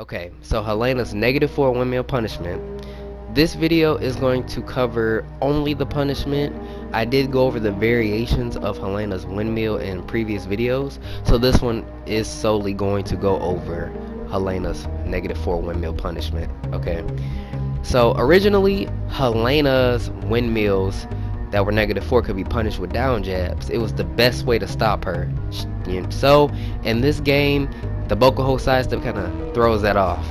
Okay, so Helena's -4 windmill punishment. This video is going to cover only the punishment. I did go over the variations of Helena's windmill in previous videos, so this one is solely going to go over Helena's -4 windmill punishment. Okay, so originally Helena's windmills that were -4 could be punished with down jabs. It was the best way to stop her. So in this game, the Bokuho sidestep kind of throws that off.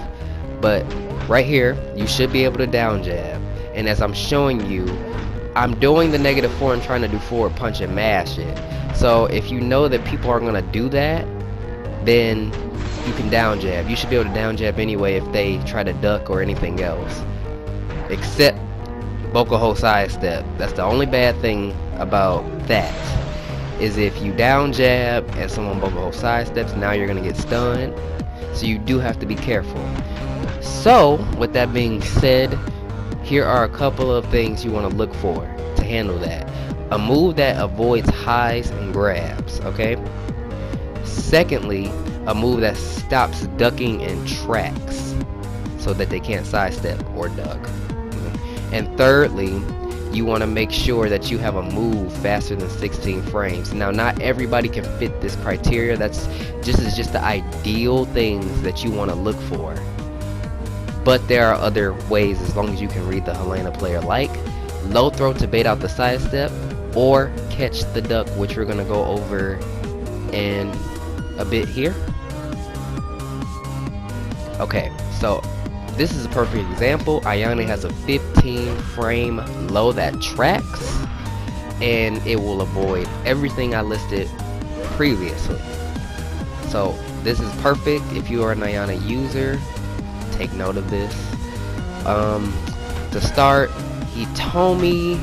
But right here, you should be able to down jab. And as I'm showing you, I'm doing the -4 and trying to do forward punch and mash it. So if you know that people are gonna do that, then you can down jab. You should be able to down jab anyway if they try to duck or anything else. Except Bokuho sidestep. That's the only bad thing about that. Is if you down jab and someone Bokuho sidesteps, now you're gonna get stunned. So you do have to be careful. So with that being said, here are a couple of things you want to look for to handle that. A move that avoids highs and grabs, okay? Secondly, a move that stops ducking and tracks so that they can't sidestep or duck. And thirdly, you want to make sure that you have a move faster than 16 frames. Now, not everybody can fit this criteria. This is just the ideal things that you want to look for. But there are other ways as long as you can read the Helena player, like low throw to bait out the sidestep or catch the duck, which we're going to go over in a bit here. Okay, so this is a perfect example. Ayane has a 15 frame low that tracks, and it will avoid everything I listed previously. So this is perfect if you are an Ayane user. Take note of this. To start, Hitomi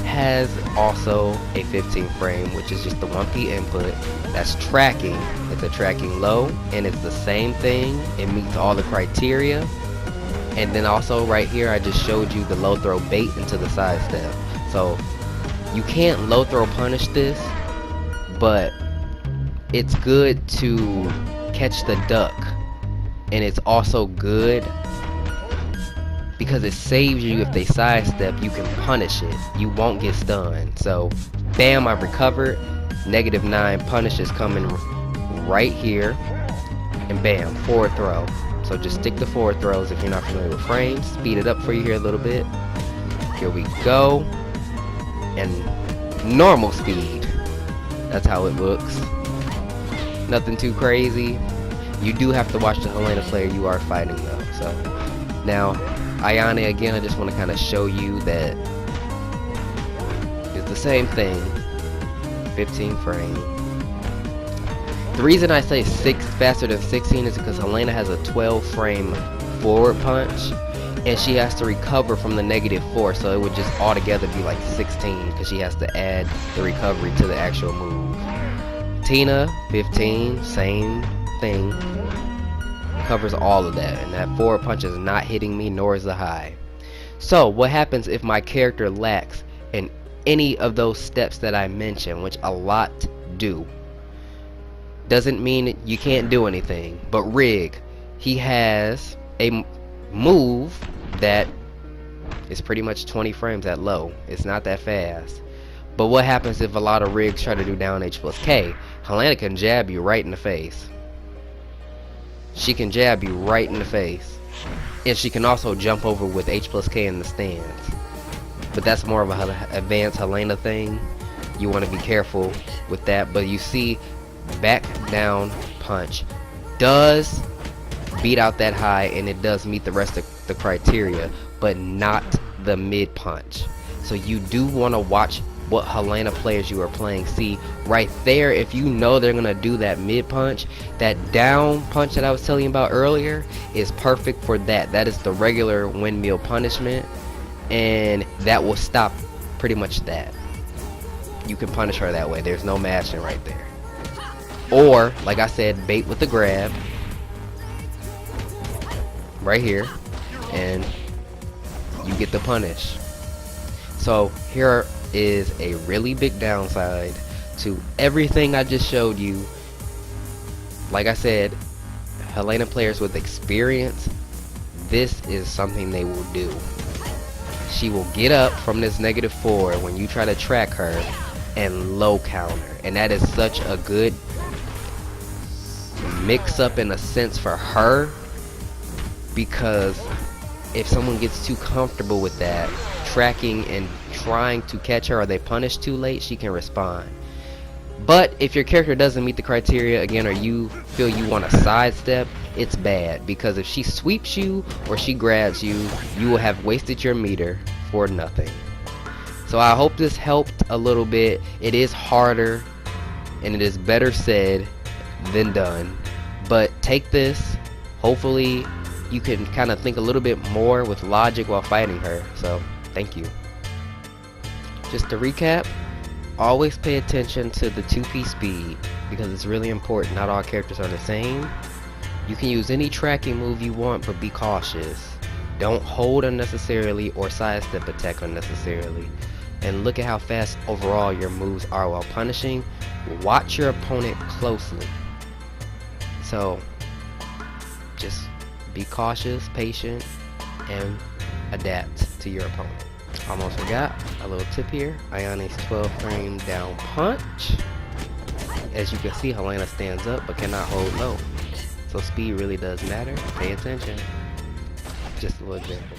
has also a 15 frame, which is just the 1P input. That's tracking. It's a tracking low, and it's the same thing. It meets all the criteria. And then also right here, I just showed you the low throw bait into the sidestep. So you can't low throw punish this, but it's good to catch the duck. And it's also good because it saves you. If they sidestep, you can punish it. You won't get stunned. So bam, I've recovered. -9 punish is coming right here. And bam, forward throw. So just stick to forward throws if you're not familiar with frames. Speed it up for you here a little bit. Here we go. And normal speed. That's how it looks. Nothing too crazy. You do have to watch the Helena player you are fighting though. So now Ayane, again, I just want to kind of show you that it's the same thing. 15 frame. The reason I say faster than 16 is because Helena has a 12 frame forward punch, and she has to recover from the -4, so it would just altogether be like 16 because she has to add the recovery to the actual move. Tina, 15, same thing, covers all of that, and that forward punch is not hitting me, nor is the high. So what happens if my character lacks in any of those steps that I mentioned, which a lot do? Doesn't mean you can't do anything, but Rig, he has a move that is pretty much 20 frames at low. It's not that fast. But what happens if a lot of rigs try to do down H+K? Helena can jab you right in the face. She can jab you right in the face. And she can also jump over with H+K in the stands. But that's more of an advanced Helena thing. You want to be careful with that. But you see, back down punch does beat out that high, and it does meet the rest of the criteria, but not the mid punch. So you do want to watch what Helena players you are playing. See right there, if you know they're gonna do that mid punch, that down punch that I was telling you about earlier is perfect for that. That is the regular windmill punishment, and that will stop pretty much that. You can punish her that way. There's no mashing right there. Or like I said, bait with the grab right here, and you get the punish. So here is a really big downside to everything I just showed you. Like I said, Helena players with experience, this is something they will do. She will get up from this -4 when you try to track her and low counter, and that is such a good mix up in a sense for her, because if someone gets too comfortable with that tracking and trying to catch her, or they punish too late, she can respond. But if your character doesn't meet the criteria again, or you feel you want to sidestep, it's bad, because if she sweeps you or she grabs you, you will have wasted your meter for nothing. So I hope this helped a little bit. It is harder and it is better said than done, but take this. Hopefully you can kind of think a little bit more with logic while fighting her. So thank you. Just to recap, always pay attention to the 2P speed, because it's really important. Not all characters are the same. You can use any tracking move you want, but be cautious. Don't hold unnecessarily or sidestep attack unnecessarily. And look at how fast overall your moves are while punishing. Watch your opponent closely. So just be cautious, patient, and adapt to your opponent. Almost forgot a little tip here. Ayane's 12 frame down punch. As you can see, Helena stands up but cannot hold low. So speed really does matter. Pay attention. Just a little example.